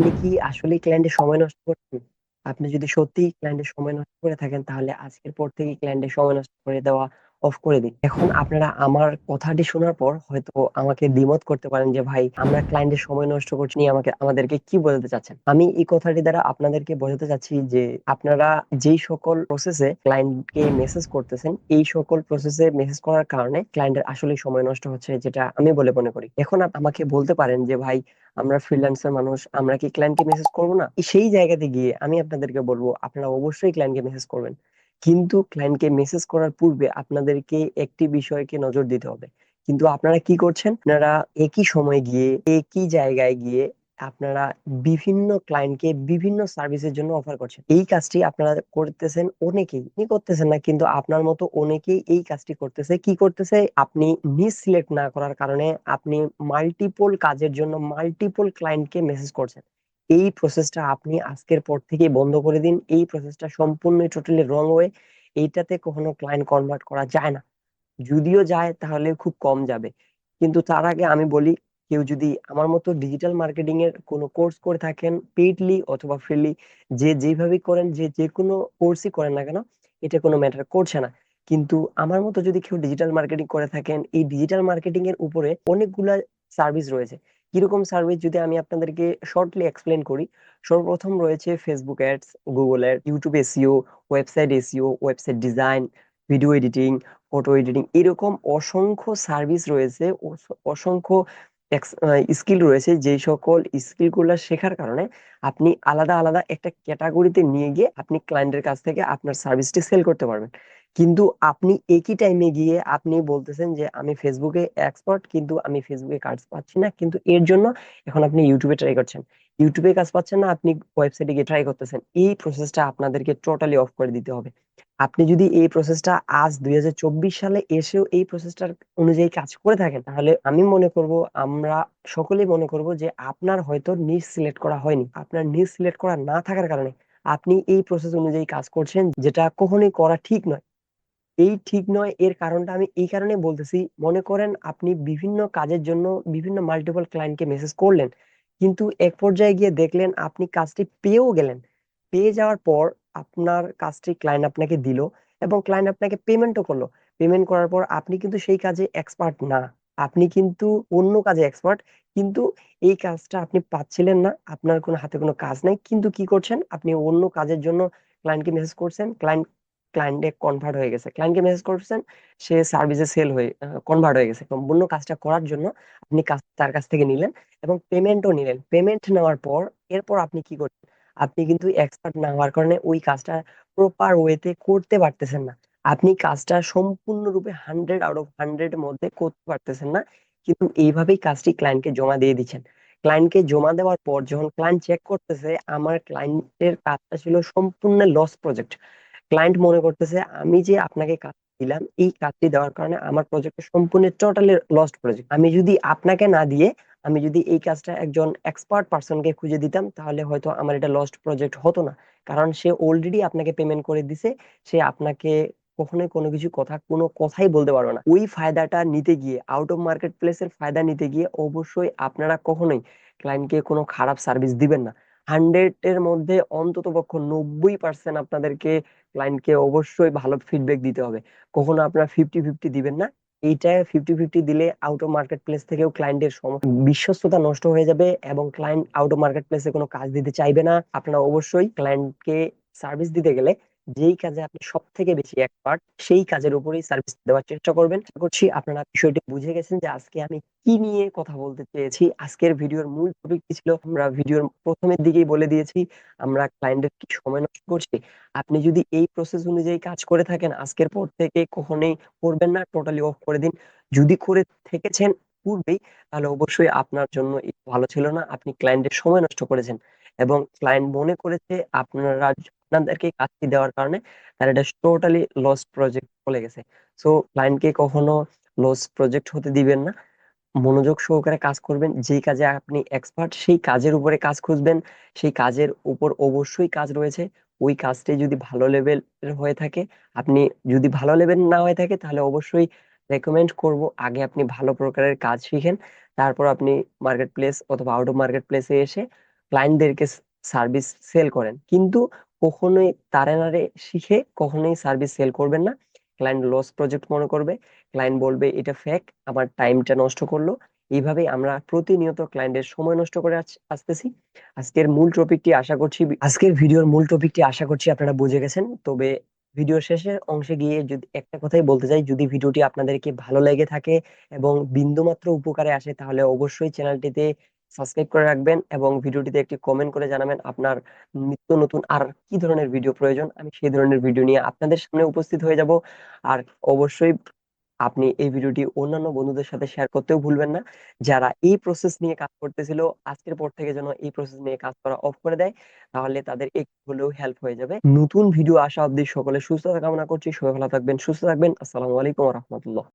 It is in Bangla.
আপনি কি আসলেই ক্লায়েন্টের সময় নষ্ট করছেন? আপনি যদি সত্যিই ক্লায়েন্টের সময় নষ্ট করে থাকেন, তাহলে আজকের পর থেকেই ক্লায়েন্টের সময় নষ্ট করে দেওয়া অফ করে দিন। এখন আপনারা আমার কথাটি শোনার পর হয়তো আমাকে দ্বিমত করতে পারেন যে, "ভাই, আমরা ক্লায়েন্টের সময় নষ্ট করছি নিয়ে আমাদেরকে কি বোঝাতে চাচ্ছেন?" আমি এই কথাটি দ্বারা আপনাদেরকে বোঝাতে চাচ্ছি যে, আপনারা যেই সকল প্রসেসে ক্লায়েন্টকে মেসেজ করতেছেন, এই সকল প্রসেসে মেসেজ করার কারণে ক্লায়েন্টের আসলেই সময় নষ্ট হচ্ছে, যেটা আমি বলে মনে করি। এখন আমাকে বলতে পারেন যে, "ভাই, আমরা ফ্রিল্যান্সার মানুষ, আমরা কি ক্লায়েন্টকে মেসেজ করবো না?" সেই জায়গাতে গিয়ে আমি আপনাদেরকে বলবো, আপনারা অবশ্যই ক্লায়েন্টকে মেসেজ করবেন। কিন্তু ক্লায়েন্টকে মেসেজ করার পূর্বে আপনাদেরকে একটি বিষয়কে নজর দিতে হবে। কিন্তু আপনারা কি করছেন? আপনারা একই সময়ে গিয়ে, একই জায়গায় গিয়ে আপনারা বিভিন্ন ক্লায়েন্টকে বিভিন্ন সার্ভিসের জন্য অফার করছেন। এই কাজটি আপনারা করতেছেন অনেকেই। আপনি করতেছেন না, কিন্তু আপনার মতো অনেকেই এই কাজটি করতেছে। কি করতেছে? আপনি নিজ সিলেক্ট না করার কারণে আপনি মাল্টিপল কাজের জন্য মাল্টিপল ক্লায়েন্টকে মেসেজ করছেন। এই প্রসেসটা আপনি আজকের পর থেকে বন্ধ করে দিন। এই প্রসেসটা সম্পূর্ণই টোটালি রং ওয়ে। এইটাতে কখনো ক্লায়েন্ট কনভার্ট করা যায় না। যদিও যায় তাহলে খুব কম যাবে। কিন্তু তার আগে আমি বলি, কেউ যদি আমার মতো ডিজিটাল মার্কেটিং এর কোনো কোর্স করে থাকেন, পেইডলি অথবা ফ্রিলি, যে যেভাবেই করেন, যে যে কোনো কোর্সই করেন না কেন, এটা কোনো ম্যাটার করছে না। কিন্তু আমার মতো যদি কেউ ডিজিটাল মার্কেটিং করে থাকেন, এই ডিজিটাল মার্কেটিং এর উপরে অনেকগুলা সার্ভিস রয়েছে। কিরকম সার্ভিস যদি আমি আপনাদেরকে শর্টলি এক্সপ্লেন করি। সর্বপ্রথম রয়েছে Facebook ads, Google ad, YouTube SEO, website SEO, website design, video editing, photo editing, এরকম অসংখ্য সার্ভিস রয়েছে, অসংখ্য স্কিল রয়েছে, যেই সকল স্কিল গুলা শেখার কারণে আপনি আলাদা আলাদা একটা ক্যাটাগরিতে নিয়ে গিয়ে আপনি ক্লায়েন্টের কাছ থেকে আপনার সার্ভিসটি সেল করতে পারবেন। কিন্তু আপনি একই টাইমে গিয়ে আপনি বলতেছেন যে, আমি ফেসবুকে এক্সপার্ট, কিন্তু আমি ফেসবুকে কাজ পাচ্ছি না, কিন্তু এর জন্য এখন আপনি ইউটিউবে ট্রাই করছেন। ইউটিউবে কাজ পাচ্ছেন না, আপনি ওয়েবসাইটে গিয়ে ট্রাই করতেছেন। এই প্রসেসটা আপনাদেরকে টোটালি অফ করে দিতে হবে। আপনি যদি এই প্রসেসটা আজ 2024 সালে এসেও এই প্রসেসটার অনুযায়ী কাজ করে থাকেন, তাহলে আমি মনে করব, আমরা সকলেই মনে করব যে আপনার হয়তো নিজ সিলেক্ট করা হয়নি। আপনার নিজ সিলেক্ট করা না থাকার কারণে আপনি এই প্রসেস অনুযায়ী কাজ করছেন, যেটা কখনোই করা ঠিক নয়। এই ঠিক নয় এর কারণটা আমি এই কারণে বলতেছি, মনে করেন আপনি বিভিন্ন কাজের জন্য বিভিন্ন মাল্টিপল ক্লায়েন্টকে মেসেজ করলেন, কিন্তু এক পর্যায়ে গিয়ে দেখলেন আপনি কাজটি পেয়েও গেলেন। পেয়ে যাওয়ার পর আপনার কাজটি ক্লায়েন্ট আপনাকে দিল এবং ক্লায়েন্ট আপনাকে পেমেন্টও করলো। পেমেন্ট করার পর আপনি কিন্তু সেই কাজে এক্সপার্ট না, আপনি কিন্তু অন্য কাজে এক্সপার্ট। কিন্তু এই কাজটা আপনি পাচ্ছিলেন না, আপনার কোনো হাতে কোনো কাজ নাই, কিন্তু কি করছেন, আপনি অন্য কাজের জন্য ক্লায়েন্টকে মেসেজ করছেন। ক্লায়েন্টে কনভার্ট হয়ে গেছে, ক্লায়েন্টকে মেসেজ করছেন, সে সার্ভিসে সেল হয়ে কনভার্ট হয়ে গেছে। সম্পূর্ণ কাজটা করার জন্য আপনি কাজ তার কাছ থেকে নিলেন এবং পেমেন্টও নিলেন। পেমেন্ট নেওয়ার পর এরপর আপনি কি করছেন? আপনি কিন্তু এক্সপার্ট না হওয়ার কারণে ওই কাজটা প্রপার ওয়েতে করতে পারতেছেন না। আপনি কাজটা সম্পূর্ণরূপে 100 আউট অফ 100 এর মধ্যে করতে পারতেছেন না। কিন্তু এইভাবেই কাজটি ক্লায়েন্টকে জমা দিয়ে দিচ্ছেন। ক্লায়েন্টকে জমা দেওয়ার পর যখন ক্লায়েন্ট চেক করতেছে, আমার ক্লায়েন্টের কাজটা ছিল সম্পূর্ণ লস প্রজেক্ট। ক্লায়েন্ট মনে করতেছে, আমি যে আপনাকে কাজ দিলাম, এই কাজটি দেওয়ার কারণে আমার প্রজেক্টটা সম্পূর্ণ টোটালি লস্ট প্রজেক্ট। আমি যদি আপনাকে না দিয়ে আমি যদি এই কাজটা একজন এক্সপার্ট পার্সনকে খুঁজে দিতাম, তাহলে হয়তো আমার এটা লস্ট প্রজেক্ট হতো না। কারণ সে অলরেডি আপনাকে পেমেন্ট করে দিছে। সে আপনাকে কখনোই কোনো কথাই বলতে পারবে না। ওই ফায়দাটা নিতে গিয়ে, আউট অফ মার্কেট প্লেসের ফায়দা নিতে গিয়ে অবশ্যই আপনারা কখনোই ক্লায়েন্টকে কোনো খারাপ সার্ভিস দিবেন না। 100 এর মধ্যে অন্তত পক্ষ 90% আপনাদেরকে ক্লায়েন্টকে অবশ্যই ভালো ফিডব্যাক দিতে হবে। কখনো আপনারা 50-50 দিবেন না। এইটা 50-50 দিলে আউট অফ মার্কেট প্লেস থেকেও ক্লায়েন্টের বিশ্বস্ততা নষ্ট হয়ে যাবে এবং ক্লায়েন্ট আউট অফ মার্কেট প্লেসে কোনো কাজ দিতে চাইবে না। আপনারা অবশ্যই ক্লায়েন্টকে সার্ভিস দিতে গেলে যেই কাজে আপনি সব থেকে বেশি এক্সপার্ট, সেই কাজের উপরেই সার্ভিস দেওয়ার চেষ্টা করবেন। আশা করছি আপনারা বিষয়টি বুঝে গেছেন যে আজকে আমি কি নিয়ে কথা বলতে চেয়েছি। আজকের ভিডিওর মূল টপিক কি ছিল, আমরা ভিডিওর প্রথমের দিকেই বলে দিয়েছি, আমরা ক্লায়েন্টের কি সময় নষ্ট করছি। আপনি যদি এই প্রসেস অনুযায়ী কাজ করে থাকেন, আজকের পর থেকে কখনোই করবেন না, টোটালি অফ করে দিন। যদি করে থেকেছেন পূর্বেই, তাহলে অবশ্যই আপনার জন্য এটা ভালো ছিল না, আপনি ক্লায়েন্টের সময় নষ্ট করেছেন এবং ক্লায়েন্ট মনে করেছে আপনাদেরকে কাজটি দেওয়ার কারণে তার এটা টোটালি লস প্রজেক্ট চলে গেছে। সো ক্লায়েন্টকে কখনো লস প্রজেক্ট হতে দিবেন না। মনোযোগ সহকারে কাজ করবেন, যেই কাজে আপনি এক্সপার্ট সেই কাজের উপরে কাজ খুঁজবেন। সেই কাজের উপর অবশ্যই কাজ রয়েছে, ওই কাজটি যদি ভালো লেভেলের হয়ে থাকে, আপনি যদি ভালো লেভেল না হয়ে থাকে, তাহলে অবশ্যই রেকমেন্ড করব আগে আপনি ভালো প্রকারের কাজ শিখেন। তারপর আপনি মার্কেট প্লেস অথবা আউট অফ মার্কেট প্লেসে এসে ক্লায়েন্টদেরকে সার্ভিস সেল করেন, কিন্তু কখনোই তারে নারে শিখে কখনোই সার্ভিস সেল করবেন না। ক্লায়েন্ট লস প্রজেক্ট মনে করবে, ক্লায়েন্ট বলবে এটা ফেক, আমার টাইমটা নষ্ট করলো। এইভাবেই আমরা প্রতিনিয়ত ক্লায়েন্টের সময় নষ্ট করে আসতেছি। আজকের ভিডিওর মূল টপিকটি আশা করছি আপনারা বুঝে গেছেন। তবে ভিডিওর শেষের অংশে গিয়ে যদি একটা কথাই বলতে চাই, যদি ভিডিওটি আপনাদেরকে ভালো লেগে থাকে এবং বিন্দুমাত্র উপকারে আসে, তাহলে অবশ্যই চ্যানেলটিতে সাবস্ক্রাইব করে রাখবেন এবং ভিডিওটিতে একটি কমেন্ট করে জানাবেন আপনার নিত্য নতুন আর কি ধরনের ভিডিও প্রয়োজন। আমি সেই ধরনের ভিডিও নিয়ে আপনাদের সামনে উপস্থিত হয়ে যাব। আর অবশ্যই আপনি এই ভিডিওটি অন্যান্য বন্ধুদের সাথে শেয়ার করতেও ভুলবেন না, যারা এই প্রসেস নিয়ে কাজ করতেছিল। আজকের পর থেকে যেন এই প্রসেস নিয়ে কাজ করা অফ করে দেয়, তাহলে তাদের একটু হলেও হেল্প হয়ে যাবে। নতুন ভিডিও আসা অবধি সকলে সুস্থতা কামনা করছি। সবাই ভালো থাকবেন, সুস্থ থাকবেন। আসসালামু আলাইকুম ওয়া রাহমাতুল্লাহ।